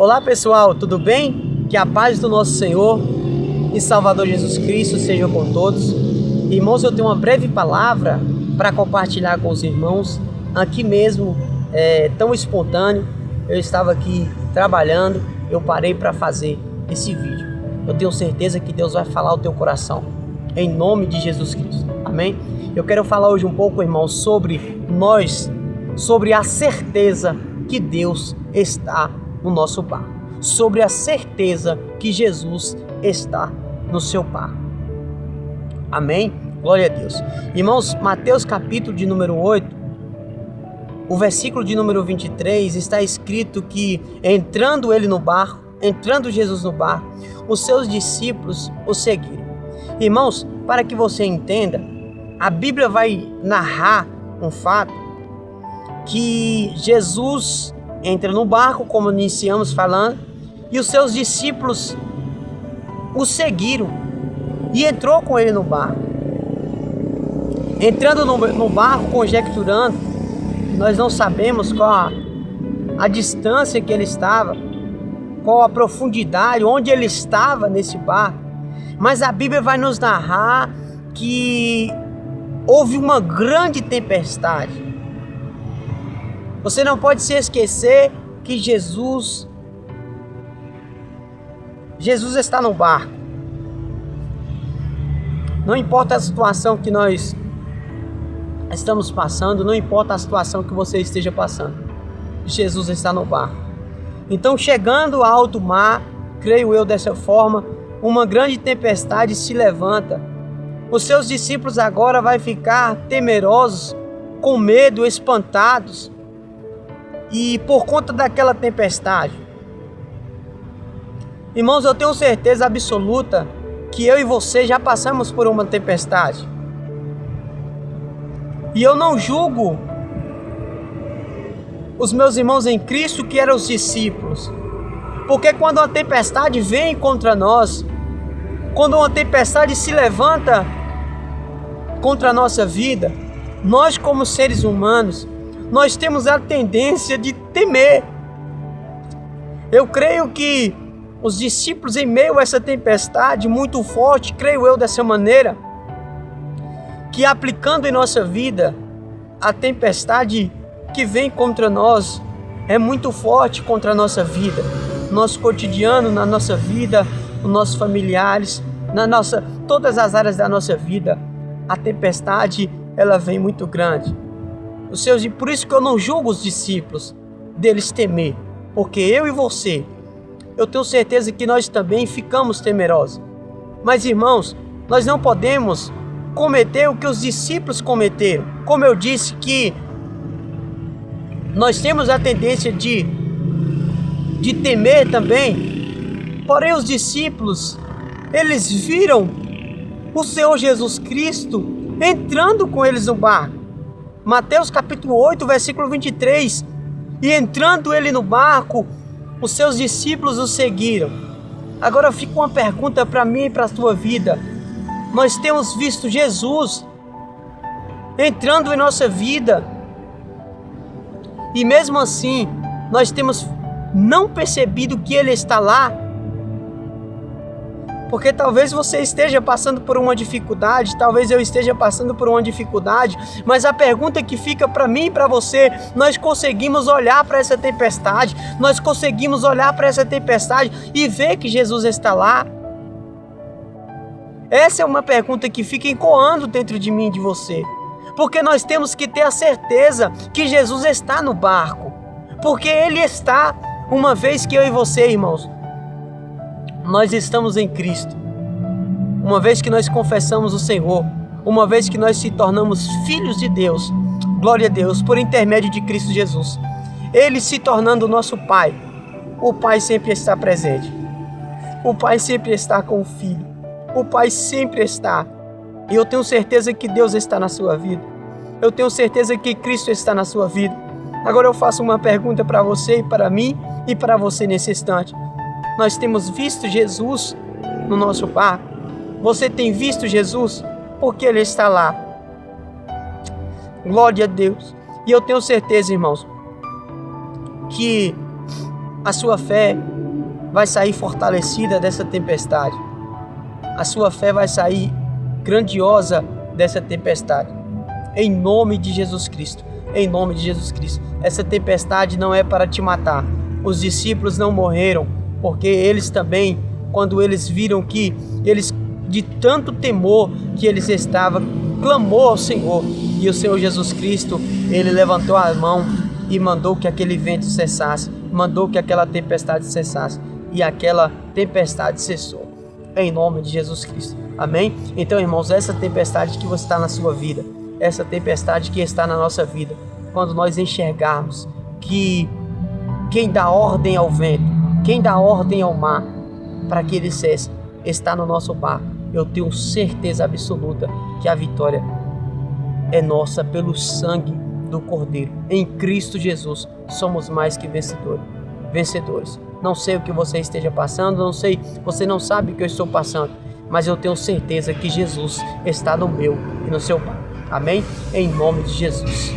Olá pessoal, tudo bem? Que a paz do nosso Senhor e Salvador Jesus Cristo seja com todos. Irmãos, eu tenho uma breve palavra para compartilhar com os irmãos. Aqui mesmo, tão espontâneo, eu estava aqui trabalhando, eu parei para fazer esse vídeo. Eu tenho certeza que Deus vai falar ao teu coração, em nome de Jesus Cristo, amém? Eu quero falar hoje um pouco, irmãos, sobre a certeza que Deus está no nosso barco, sobre a certeza que Jesus está no seu barco, amém? Glória a Deus. Irmãos, Mateus capítulo de número 8, o versículo de número 23, está escrito que entrando Jesus no barco, os seus discípulos o seguiram. Irmãos, para que você entenda, a Bíblia vai narrar um fato que Jesus entra no barco, como iniciamos falando, e os seus discípulos o seguiram e entrou com ele no barco. Entrando no barco, conjecturando, nós não sabemos qual a distância que ele estava, qual a profundidade, onde ele estava nesse barco, mas a Bíblia vai nos narrar que houve uma grande tempestade. Você não pode se esquecer que Jesus está no barco. Não importa a situação que nós estamos passando, não importa a situação que você esteja passando, Jesus está no barco. Então, chegando ao alto mar, creio eu dessa forma, uma grande tempestade se levanta. Os seus discípulos agora vão ficar temerosos, com medo, espantados. E por conta daquela tempestade, irmãos, eu tenho certeza absoluta que eu e você já passamos por uma tempestade. E eu não julgo os meus irmãos em Cristo que eram os discípulos, porque quando uma tempestade vem contra nós, quando uma tempestade se levanta contra a nossa vida, nós como seres humanos, nós temos a tendência de temer. Eu creio que os discípulos, em meio a essa tempestade muito forte, creio eu dessa maneira, que aplicando em nossa vida, a tempestade que vem contra nós é muito forte contra a nossa vida, nosso cotidiano, na nossa vida, os nossos familiares, todas as áreas da nossa vida, a tempestade ela vem muito grande. Por isso que eu não julgo os discípulos deles temer, porque eu e você, eu tenho certeza que nós também ficamos temerosos. Mas irmãos, nós não podemos cometer o que os discípulos cometeram. Como eu disse que nós temos a tendência de temer também, porém os discípulos, eles viram o Senhor Jesus Cristo entrando com eles no barco. Mateus capítulo 8, versículo 23, e entrando ele no barco, os seus discípulos o seguiram. Agora fica uma pergunta para mim e para a tua vida. Nós temos visto Jesus entrando em nossa vida, e mesmo assim, nós temos não percebido que ele está lá, porque talvez você esteja passando por uma dificuldade, talvez eu esteja passando por uma dificuldade, mas a pergunta que fica para mim e para você, nós conseguimos olhar para essa tempestade, e ver que Jesus está lá? Essa é uma pergunta que fica ecoando dentro de mim e de você, porque nós temos que ter a certeza que Jesus está no barco, porque Ele está, uma vez que eu e você, irmãos, nós estamos em Cristo, uma vez que nós confessamos o Senhor, uma vez que nós se tornamos filhos de Deus, glória a Deus, por intermédio de Cristo Jesus, Ele se tornando o nosso Pai, o Pai sempre está presente, o Pai sempre está com o Filho, o Pai sempre está, e eu tenho certeza que Deus está na sua vida, eu tenho certeza que Cristo está na sua vida. Agora eu faço uma pergunta para você e para mim e para você nesse instante. Nós temos visto Jesus no nosso barco? Você tem visto Jesus? Porque Ele está lá. Glória a Deus. E eu tenho certeza, irmãos, que A sua fé vai sair fortalecida dessa tempestade. A sua fé vai sair grandiosa dessa tempestade. Em nome de Jesus Cristo. Em nome de Jesus Cristo. Essa tempestade não é para te matar. Os discípulos não morreram, porque eles também, quando eles viram que eles, de tanto temor que eles estavam, clamou ao Senhor. E o Senhor Jesus Cristo, ele levantou a mão e mandou que aquele vento cessasse, mandou que aquela tempestade cessasse, e aquela tempestade cessou, em nome de Jesus Cristo, amém? Então, irmãos, essa tempestade que está na sua vida, essa tempestade que está na nossa vida, quando nós enxergarmos que quem dá ordem ao vento, quem dá ordem ao mar, para que ele cesse, está no nosso barco, eu tenho certeza absoluta que a vitória é nossa pelo sangue do Cordeiro. Em Cristo Jesus somos mais que vencedores. Não sei o que você esteja passando, não sei, você não sabe o que eu estou passando, mas eu tenho certeza que Jesus está no meu e no seu barco. Amém? Em nome de Jesus.